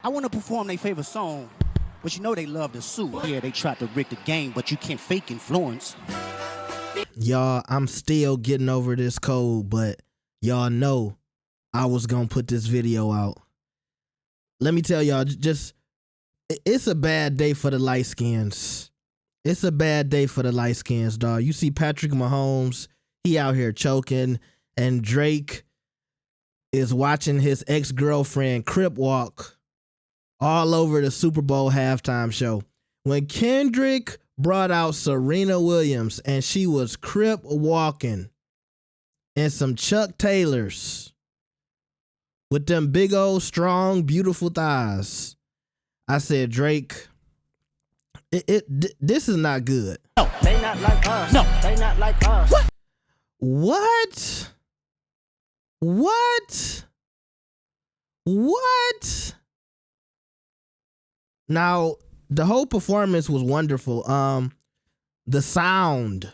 I want to perform their favorite song, but you know they love to sue. Yeah, they tried to rig the game, but you can't fake influence. Y'all, I'm still getting over this cold, but y'all know I was gonna put this video out. Let me tell y'all, just it's a bad day for the light skins. It's a bad day for the light skins, dog. You see Patrick Mahomes, he out here choking, and Drake is watching his ex-girlfriend crip walk all over the Super Bowl halftime show. When Kendrick brought out Serena Williams and she was crip walking in some Chuck Taylors with them big old strong beautiful thighs, I said, Drake, this is not good. No, they not like us. No, they not like us. What? Now, the whole performance was wonderful. The sound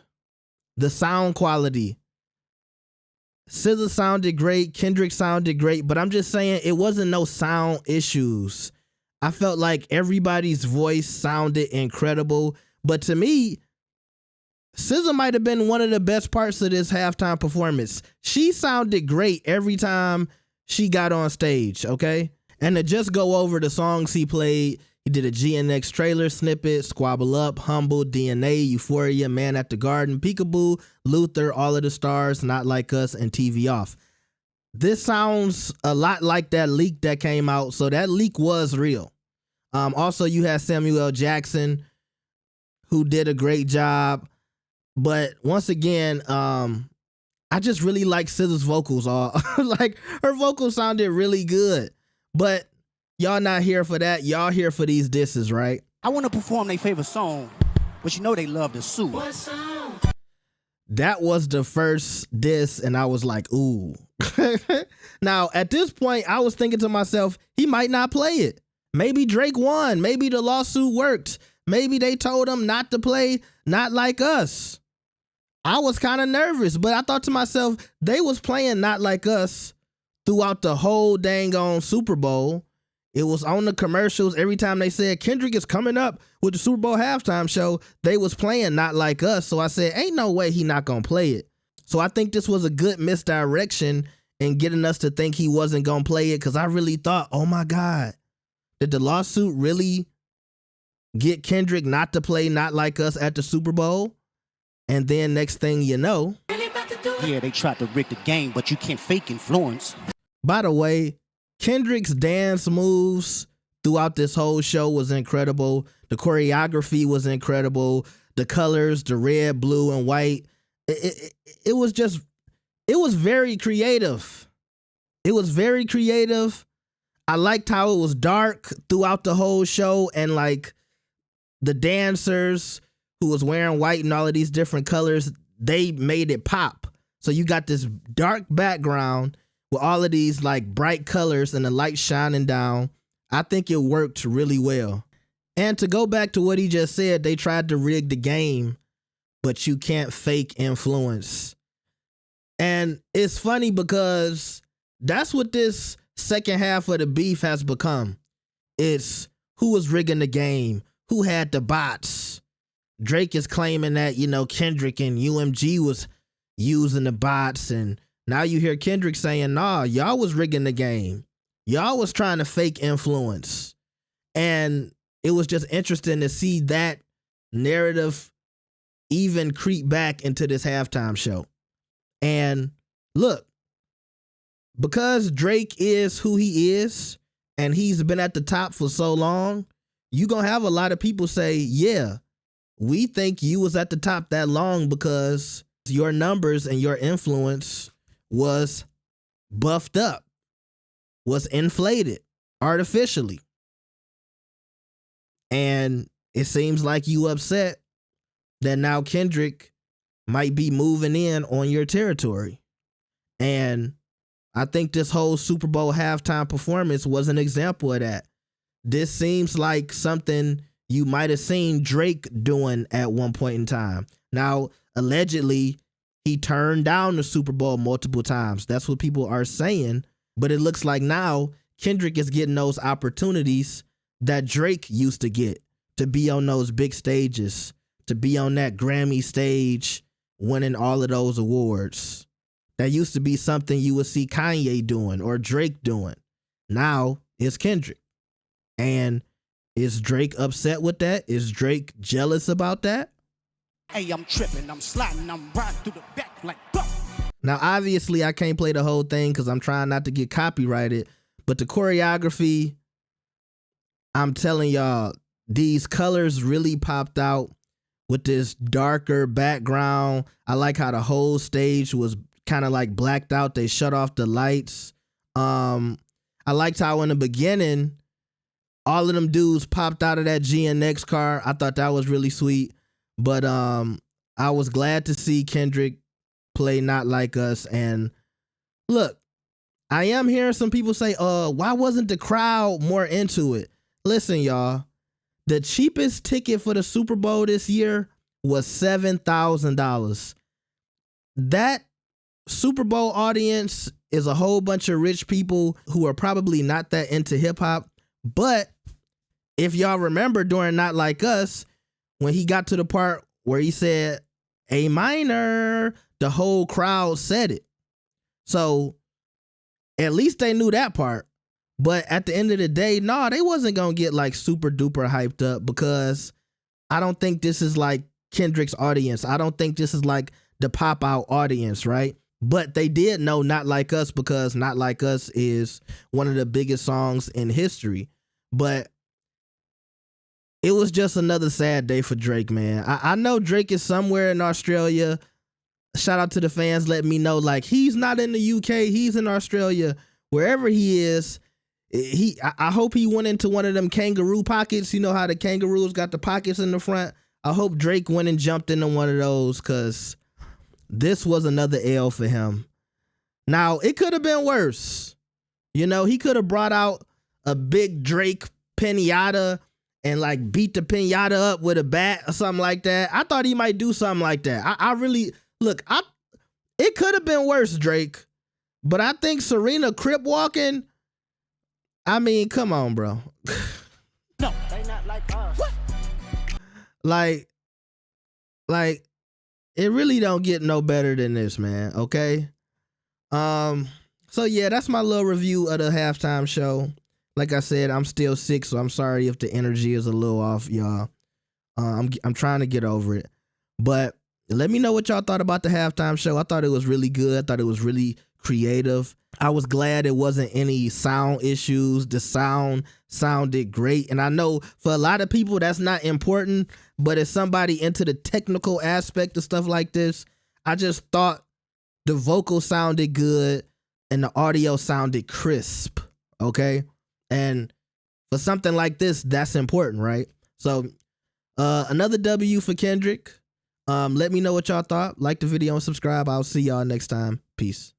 quality. SZA sounded great. Kendrick sounded great, but I'm just saying it wasn't no sound issues. I felt like everybody's voice sounded incredible, but to me, SZA might have been one of the best parts of this halftime performance. She sounded great every time she got on stage, okay? And to just go over the songs he played, he did a GNX trailer snippet, Squabble Up, Humble, DNA, Euphoria, Man at the Garden, Peekaboo, Luther, All of the Stars, Not Like Us, and TV Off. This sounds a lot like that leak that came out, so that leak was real. Also, you had Samuel L. Jackson, who did a great job. But once again, I just really like SZA's vocals. Like, her vocals sounded really good. But y'all not here for that. Y'all here for these disses, right? I want to perform their favorite song, but you know they love to sue. What song? That was the first diss, and I was like, ooh. Now, at this point, I was thinking to myself, he might not play it. Maybe Drake won. Maybe the lawsuit worked. Maybe they told him not to play Not Like Us. I was kind of nervous, but I thought to myself, they was playing Not Like Us throughout the whole dang on Super Bowl. It was on the commercials. Every time they said Kendrick is coming up with the Super Bowl halftime show, they was playing Not Like Us. So I said, ain't no way he not gonna play it. So I think this was a good misdirection in getting us to think he wasn't gonna play it, because I really thought, oh my God, did the lawsuit really get Kendrick not to play Not Like Us at the Super Bowl? And then next thing you know, yeah, they tried to rig the game, but you can't fake influence. By the way, Kendrick's dance moves throughout this whole show was incredible. The choreography was incredible. The colors, the red, blue, and white. It was very creative. It was very creative. I liked how it was dark throughout the whole show, and like the dancers who was wearing white and all of these different colors, they made it pop. So you got this dark background with all of these like bright colors and the light shining down. I think it worked really well. And to go back to what he just said, they tried to rig the game, but you can't fake influence. And it's funny because that's what this second half of the beef has become. It's who was rigging the game, who had the bots. Drake is claiming that, you know, Kendrick and UMG was using the bots, and now you hear Kendrick saying, nah, y'all was rigging the game. Y'all was trying to fake influence. And it was just interesting to see that narrative even creep back into this halftime show. And look, because Drake is who he is, and he's been at the top for so long, you're going to have a lot of people say, yeah, we think you was at the top that long because your numbers and your influence was buffed up, was inflated artificially. And it seems like you upset that now Kendrick might be moving in on your territory. And I think this whole Super Bowl halftime performance was an example of that. This seems like something you might have seen Drake doing at one point in time. Now, allegedly, he turned down the Super Bowl multiple times. That's what people are saying. But it looks like now Kendrick is getting those opportunities that Drake used to get, to be on those big stages, to be on that Grammy stage, winning all of those awards. That used to be something you would see Kanye doing or Drake doing. Now it's Kendrick. And is Drake upset with that? Is Drake jealous about that? Hey, I'm tripping, I'm sliding, I'm riding through the back like go. Now, obviously, I can't play the whole thing because I'm trying not to get copyrighted. But the choreography, I'm telling y'all, these colors really popped out with this darker background. I like how the whole stage was kind of like blacked out. They shut off the lights. I liked how in the beginning, all of them dudes popped out of that GNX car. I thought that was really sweet. But I was glad to see Kendrick play Not Like Us. And look, I am hearing some people say, why wasn't the crowd more into it? Listen, y'all, the cheapest ticket for the Super Bowl this year was $7,000. That Super Bowl audience is a whole bunch of rich people who are probably not that into hip hop. But if y'all remember during Not Like Us, when he got to the part where he said A minor, the whole crowd said it. So at least they knew that part. But at the end of the day, no, they wasn't going to get like super duper hyped up, because I don't think this is like Kendrick's audience. I don't think this is like the pop out audience, right? But they did know Not Like Us, because Not Like Us is one of the biggest songs in history. But it was just another sad day for Drake, man. I know Drake is somewhere in Australia. Shout out to the fans letting me know, like, he's not in the UK, he's in Australia. Wherever he is, I hope he went into one of them kangaroo pockets. You know how the kangaroos got the pockets in the front? I hope Drake went and jumped into one of those, because this was another L for him. Now, it could have been worse. You know, he could have brought out a big Drake pinata and like beat the pinata up with a bat or something like that. I thought he might do something like that. I really, look, it could have been worse, Drake. But I think Serena crip walking, I mean, come on, bro. No, they not like us. What? Like, it really don't get no better than this, man, okay? So yeah, that's my little review of the halftime show. Like I said, I'm still sick, so I'm sorry if the energy is a little off, y'all. I'm trying to get over it. But let me know what y'all thought about the halftime show. I thought it was really good. I thought it was really creative. I was glad it wasn't any sound issues. The sound sounded great. And I know for a lot of people that's not important, but as somebody into the technical aspect of stuff like this, I just thought the vocal sounded good and the audio sounded crisp, okay? And for something like this, that's important, right? So another W for Kendrick. Let me know what y'all thought. Like the video and subscribe. I'll see y'all next time. Peace.